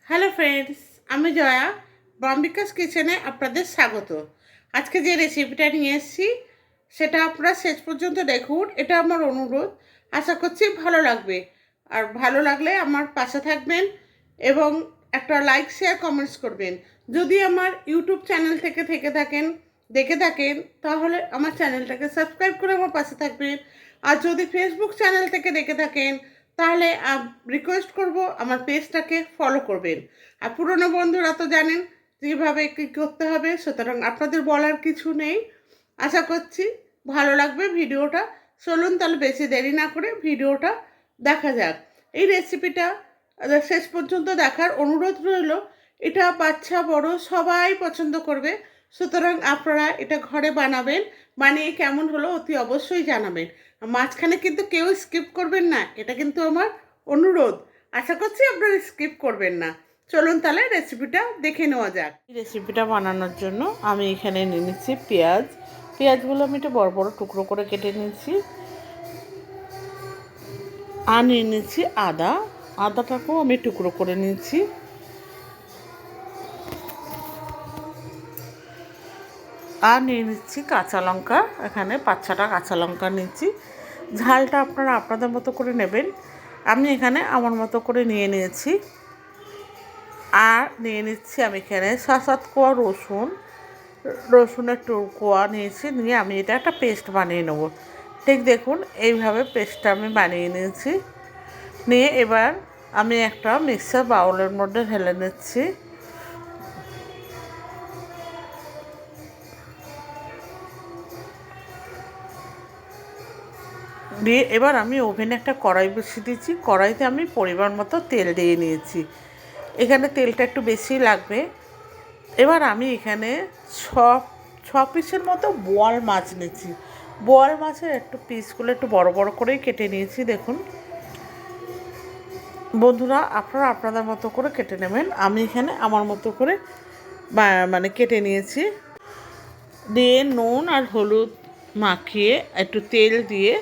Hello friends, আমি জয়া বম্বিকাস কিচেনে আপনাদের স্বাগত। আজকে যে রেসিপিটা নিয়ে এসেছি সেটা আপনারা শেষ পর্যন্ত দেখুন, এটা আমার অনুরোধ। আশা করছি ভালো লাগবে। আর ভালো লাগলে আমার পাশে থাকবেন এবং একটা লাইক শেয়ার কমেন্টস করবেন। যদি আমার ইউটিউব চ্যানেল থেকে দেখে থাকেন তাহলে আমার চ্যানেলটাকে সাবস্ক্রাইব করে আমার পাশে থাকবেন। আর যদি ফেসবুক চ্যানেল থেকে দেখে থাকেন তাহলে রিকোয়েস্ট করব আমার পেজটাকে ফলো করবেন। আর পুরনো বন্ধুরা তো জানেন যেভাবে কী করতে হবে, সুতরাং আপনাদের বলার কিছু নেই। আশা করছি ভালো লাগবে ভিডিওটা। চলুন তাহলে বেশি দেরি না করে ভিডিওটা দেখা যাক। এই রেসিপিটা শেষ পর্যন্ত দেখার অনুরোধ রইল। এটা বাচ্চা বড় সবাই পছন্দ করবে, সুতরাং আপনারা এটা ঘরে বানাবেন। বানিয়ে কেমন হলো অতি অবশ্যই জানাবেন। মাঝখানে কিন্তু কেউ স্কিপ করবেন না, এটা কিন্তু আমার অনুরোধ। আশা করছি আপনারা স্কিপ করবেন না। চলুন তাহলে রেসিপিটা দেখে নেওয়া যাক। রেসিপিটা বানানোর জন্য আমি এখানে নিয়ে নিচ্ছি পেঁয়াজগুলো আমি একটু বড় বড় টুকরো করে কেটে নিচ্ছি। আর নিয়ে নিচ্ছি আদাটাকেও আমি টুকরো করে নিচ্ছি। আর নিয়ে নিচ্ছি কাঁচা লঙ্কা, এখানে 5-6টা কাঁচা লঙ্কা নিচ্ছি। ঝালটা আপনারা আপনাদের মতো করে নেবেন, আমি এখানে আমার মতো করে নিয়ে নিয়েছি। আর নিয়ে নিচ্ছি আমি এখানে 7 কোয়া রসুনের কোয়া নিয়েছি। নিয়ে আমি এটা একটা পেস্ট বানিয়ে নেবো। ঠিক দেখুন এইভাবে পেস্টটা আমি বানিয়ে নিয়েছি। নিয়ে এবার আমি একটা মিক্সার বাউলের মধ্যে ঢেলে নিচ্ছি। দিয়ে এবার আমি ওভেনে একটা কড়াই বসিয়ে দিয়েছি। কড়াইতে আমি পরিমাণ মতো তেল দিয়ে নিয়েছি। এখানে তেলটা একটু বেশি লাগবে। এবার আমি এখানে ছ পিসের মতো বোয়াল মাছ নিয়েছি। বোয়াল মাছের একটু পিসগুলো একটু বড় বড় করেই কেটে নিয়েছি। দেখুন বন্ধুরা, আপনারা আপনাদের মতো করে কেটে নেবেন। আমি এখানে আমার মতো করে মানে কেটে নিয়েছি। দিয়ে নুন আর হলুদ মাখিয়ে একটু তেল দিয়ে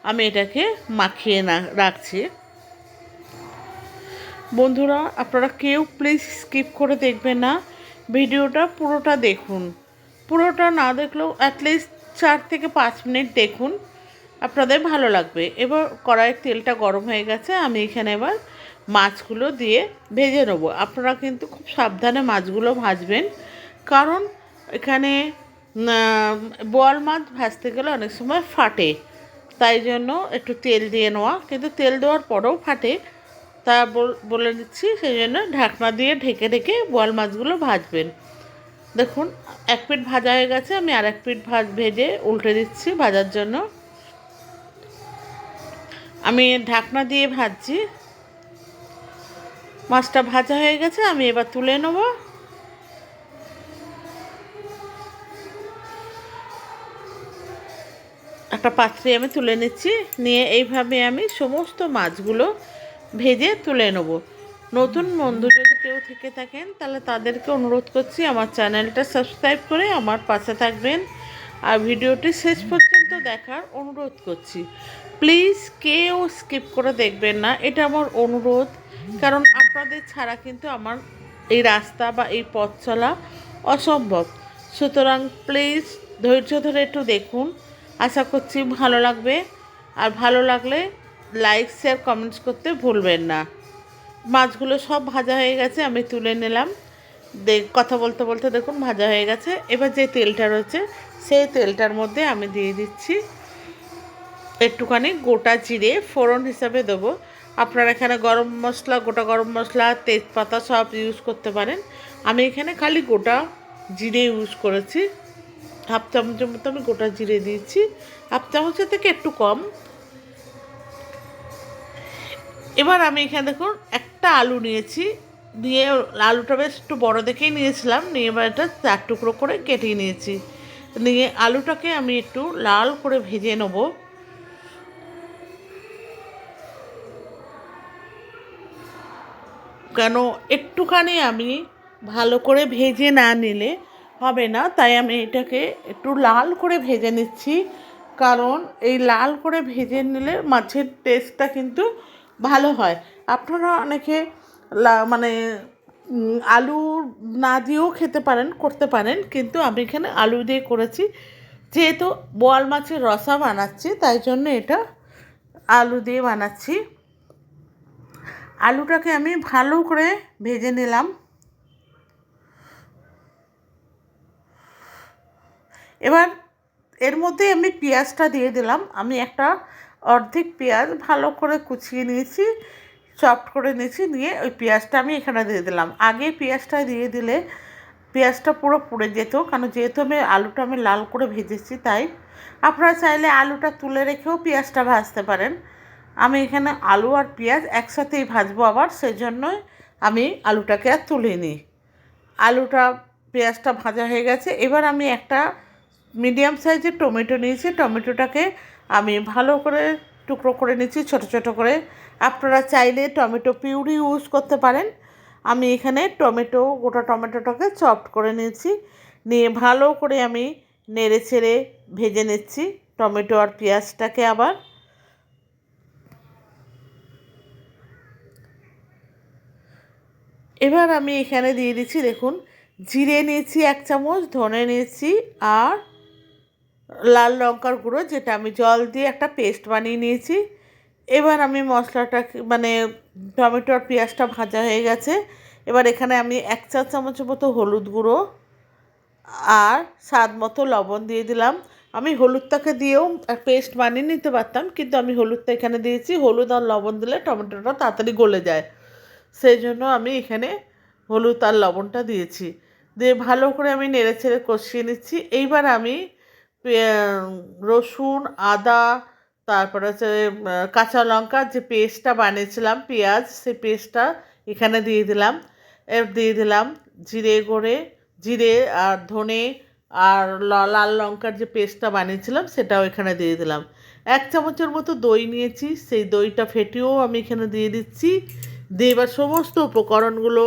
আমি এটাকে মাখিয়ে রাখছি। বন্ধুরা, আপনারা কেউ প্লিজ স্কিপ করে দেখবেন না, ভিডিওটা পুরোটা দেখুন। পুরোটা না দেখলেও অ্যাটলিস্ট 4 থেকে 5 মিনিট দেখুন, আপনাদের ভালো লাগবে। এবার কড়াইয়ের তেলটা গরম হয়ে গেছে, আমি এখানে এবার মাছগুলো দিয়ে ভেজে নেব। আপনারা কিন্তু খুব সাবধানে মাছগুলো ভাজবেন, কারণ এখানে বোয়াল মাছ ভাজতে গেলে অনেক সময় ফাটে, তাই জন্য একটু তেল দিয়ে নেওয়া। কিন্তু তেল দেওয়ার পরেও ফাটে, তা বলে দিচ্ছি, সেই জন্য ঢাকনা দিয়ে ঢেকে ঢেকে বোয়াল মাছগুলো ভাজবেন। দেখুন এক পিঠ ভাজা হয়ে গেছে, আমি আর এক পিঠ ভেজে উল্টে দিচ্ছি ভাজার জন্য। আমি ঢাকনা দিয়ে ভাজছি। মাছটা ভাজা হয়ে গেছে, আমি এবার তুলে নেব। একটা পাত্রে আমি তুলে নিচ্ছি। নিয়ে এইভাবে আমি সমস্ত মাছগুলো ভেজে তুলে নেব। নতুন বন্ধু যদি কেউ থেকে থাকেন তাহলে তাদেরকে অনুরোধ করছি আমার চ্যানেলটা সাবস্ক্রাইব করে আমার পাশে থাকবেন। আর ভিডিওটি শেষ পর্যন্ত দেখার অনুরোধ করছি। প্লিজ কেউ স্কিপ করে দেখবেন না, এটা আমার অনুরোধ। কারণ আপনাদের ছাড়া কিন্তু আমার এই রাস্তা বা এই পথ চলা অসম্ভব। সুতরাং প্লিজ ধৈর্য ধরে একটু দেখুন, আশা করছি ভালো লাগবে। আর ভালো লাগলে লাইক শেয়ার কমেন্টস করতে ভুলবেন না। মাছগুলো সব ভাজা হয়ে গেছে, আমি তুলে নিলাম। কথা বলতে বলতে দেখুন ভাজা হয়ে গেছে। এবার যে তেলটা রয়েছে সেই তেলটার মধ্যে আমি দিয়ে দিচ্ছি একটুখানি গোটা জিরে ফোড়ন হিসাবে দেবো। আপনারা এখানে গরম মশলা, গোটা গরম মশলা, তেজপাতা সব ইউজ করতে পারেন। আমি এখানে খালি গোটা জিরে ইউজ করেছি। হাফ চামচের মতো আমি গোটা জিরে দিয়েছি, হাফ চামচের থেকে একটু কম। এবার আমি এখানে দেখুন একটা আলু নিয়েছি, দিয়ে আলুটা বেশ একটু বড়ো দেখেই নিয়েছিলাম। নিয়ে এবার এটা 4 টুকরো করে কেটে নিয়েছি। নিয়ে আলুটাকে আমি একটু লাল করে ভেজে নেব। কেন একটুখানি আমি ভালো করে ভেজে না নিলে হবে না, তাই আমি এটাকে একটু লাল করে ভেজে নিচ্ছি। কারণ এই লাল করে ভেজে নিলে মাছের টেস্টটা কিন্তু ভালো হয়। আপনারা অনেকে মানে আলু না দিয়েও খেতে পারেন, করতে পারেন, কিন্তু আমি এখানে আলু দিয়ে করেছি। যেহেতু বোয়াল মাছের রসা বানাচ্ছি তাই জন্য এটা আলু দিয়ে বানাচ্ছি। আলুটাকে আমি ভালো করে ভেজে নিলাম। এবার এর মধ্যে আমি পেঁয়াজটা দিয়ে দিলাম। আমি একটা অর্ধেক পেঁয়াজ ভালো করে কুচিয়ে নিয়েছি, চপড করে নিয়েছি, নিয়ে ওই পেঁয়াজটা আমি এখানে দিয়ে দিলাম। আগে পেঁয়াজটা দিয়ে দিলে পেঁয়াজটা পুরো পুড়ে যেত, কারণ যেহেতু আলুটা আমি লাল করে ভেজেছি তাই। আপনারা চাইলে আলুটা তুলে রেখেও পেঁয়াজটা ভাজতে পারেন। আমি এখানে আলু আর পেঁয়াজ একসাথেই ভাজবো আবার, সেজন্যই আমি আলুটাকে আর তুলিনি। আলুটা পেঁয়াজটা ভাজা হয়ে গেছে। এবার আমি একটা মিডিয়াম সাইজের টমেটো নিয়েছি। টমেটোটাকে আমি ভালো করে টুকরো করে নিচ্ছি, ছোট ছোট করে। আপনারা চাইলে টমেটো পিউরি ইউজ করতে পারেন। আমি এখানে গোটা টমেটোটাকে চপড করে নিয়েছি, নিয়ে ভালো করে আমি নেড়ে ছেড়ে ভেজে নিচ্ছি টমেটো আর পেঁয়াজটাকে। আবার এবার আমি এখানে দিয়ে দিচ্ছি, দেখুন, জিরে নিয়েছি 1 চামচ, ধনে নিয়েছি, আর লাল লঙ্কার গুঁড়ো, যেটা আমি জল দিয়ে একটা পেস্ট বানিয়ে নিয়েছি। এবার আমি মশলাটা টমেটো আর পেঁয়াজটা ভাজা হয়ে গেছে। এবার এখানে আমি 1 চা চামচের মতো হলুদ গুঁড়ো আর স্বাদ মতো লবণ দিয়ে দিলাম। আমি হলুদটাকে দিয়েও পেস্ট বানিয়ে নিতে পারতাম, কিন্তু আমি হলুদটা এখানে দিয়েছি। হলুদ আর লবণ দিলে টমেটোটা তাড়াতাড়ি গলে যায়, সেই জন্য আমি এখানে হলুদ আর লবণটা দিয়েছি। দিয়ে ভালো করে আমি নেড়ে ছেড়ে কষিয়ে নিচ্ছি। এইবার আমি রসুন, আদা, তারপরে হচ্ছে কাঁচা লঙ্কার যে পেস্টটা বানিয়েছিলাম, পেঁয়াজ, সেই পেস্টটা এখানে দিয়ে দিলাম। দিয়ে দিলাম জিরে আর ধনে আর লাল লঙ্কার যে পেস্টটা বানিয়েছিলাম সেটাও এখানে দিয়ে দিলাম। 1 চামচের মতো দই নিয়েছি, সেই দইটা ফেটিয়েও আমি এখানে দিয়ে দিচ্ছি। দিয়ে এবার সমস্ত উপকরণগুলো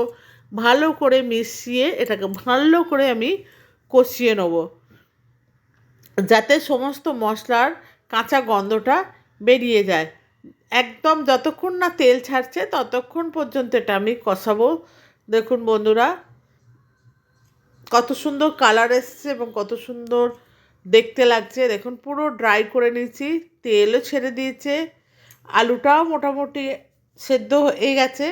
ভালো করে মিশিয়ে এটাকে ভালো করে আমি কষিয়ে নেব, যাতে সমস্ত মশলার কাঁচা গন্ধটা বেরিয়ে যায়। একদম যতক্ষণ না তেল ছাড়ছে ততক্ষণ পর্যন্ত এটা আমি কষাবো। দেখুন বন্ধুরা, কত সুন্দর কালার এসছে এবং কত সুন্দর দেখতে লাগছে। দেখুন পুরো ড্রাই করে নিয়েছি, তেলও ছেড়ে দিয়েছে, আলুটাও মোটামুটি সেদ্ধ হয়ে গেছে।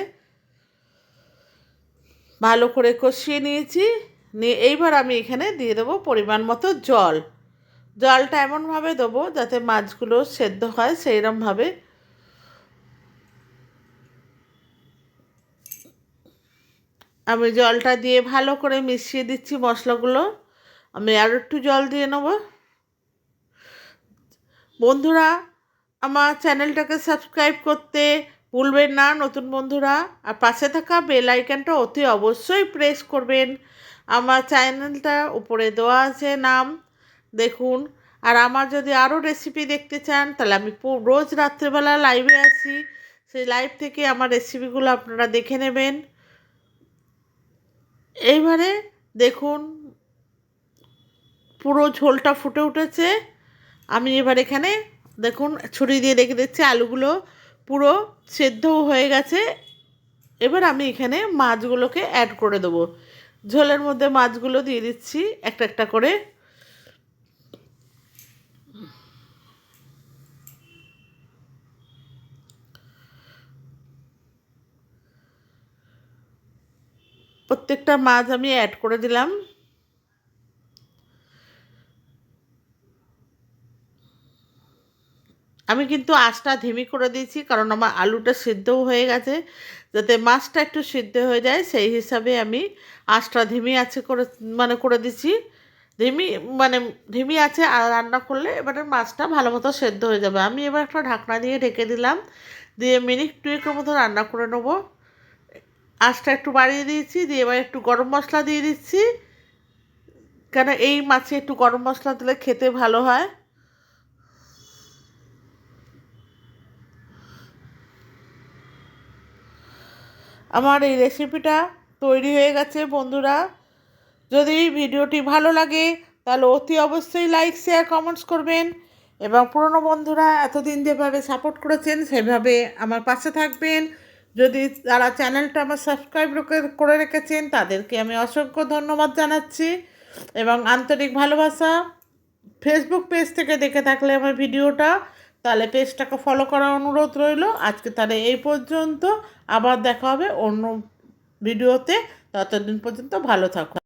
ভালো করে কষিয়ে নিয়েছি, নিয়ে এইবার আমি এখানে দিয়ে দেবো পরিমাণ মতো জল। জলটা এমনভাবে দেবো যাতে মাছগুলো সেদ্ধ হয়, সেইরকমভাবে। আমি জলটা দিয়ে ভালো করে মিশিয়ে দিচ্ছি মশলাগুলো। আমি আরও একটু জল দিয়ে নেব। বন্ধুরা, আমার চ্যানেলটাকে সাবস্ক্রাইব করতে ভুলবেন না নতুন বন্ধুরা, আর পাশে থাকা বেল আইকনটা অতি অবশ্যই প্রেস করবেন। আমার চ্যানেলটা উপরে দেওয়া আছে নাম, দেখুন। আর আমার যদি আরও রেসিপি দেখতে চান তাহলে আমি রোজ রাত্রেবেলা লাইভে আসি, সেই লাইভ থেকে আমার রেসিপিগুলো আপনারা দেখে নেবেন। এইবারে দেখুন পুরো ঝোলটা ফুটে উঠেছে। আমি এবার এখানে দেখুন ছুরি দিয়ে রেখে দিচ্ছি, আলুগুলো পুরো সেদ্ধও হয়ে গেছে। এবার আমি এখানে মাছগুলোকে অ্যাড করে দেবো। ঝোলের মধ্যে মাছগুলো দিয়ে দিচ্ছি একটা একটা করে। প্রত্যেকটা মাছ আমি অ্যাড করে দিলাম। আমি কিন্তু আঁচটা ধিমি করে দিয়েছি, কারণ আমার আলুটা সিদ্ধও হয়ে গেছে, যাতে মাছটা একটু সিদ্ধ হয়ে যায় সেই হিসাবে আমি আঁচটা ধিমি আছে করে দিচ্ছি। ধিমি মানে ধিমি আছে আর রান্না করলে এবারে মাছটা ভালো মতো সেদ্ধ হয়ে যাবে। আমি এবার একটা ঢাকনা দিয়ে ঢেকে দিলাম, দিয়ে মিনিট 2 মতো রান্না করে নেবো। আঁচটা একটু বাড়িয়ে দিয়েছি, দিয়ে এবার একটু গরম মশলা দিয়ে দিচ্ছি, কেন এই মাছে একটু গরম মশলা দিলে খেতে ভালো হয়। আমার এই রেসিপিটা তৈরি হয়ে গেছে বন্ধুরা। যদি ভিডিওটি ভালো লাগে তাহলে অতি অবশ্যই লাইক, শেয়ার, কমেন্টস করবেন, এবং পুরনো বন্ধুরা এতদিন যেভাবে সাপোর্ট করেছেন সেভাবে আমার পাশে থাকবেন। যদি যারা চ্যানেলটা আমার সাবস্ক্রাইব করে রেখেছেন তাদেরকে আমি অসংখ্য ধন্যবাদ জানাচ্ছি এবং আন্তরিক ভালোবাসা। ফেসবুক পেজ থেকে দেখে থাকলে আমার ভিডিওটা, তাহলে পেজটাকে ফলো করার অনুরোধ রইল। আজকে তাহলে এই পর্যন্ত, আবার দেখা হবে অন্য ভিডিওতে। ততদিন পর্যন্ত ভালো থাকুন।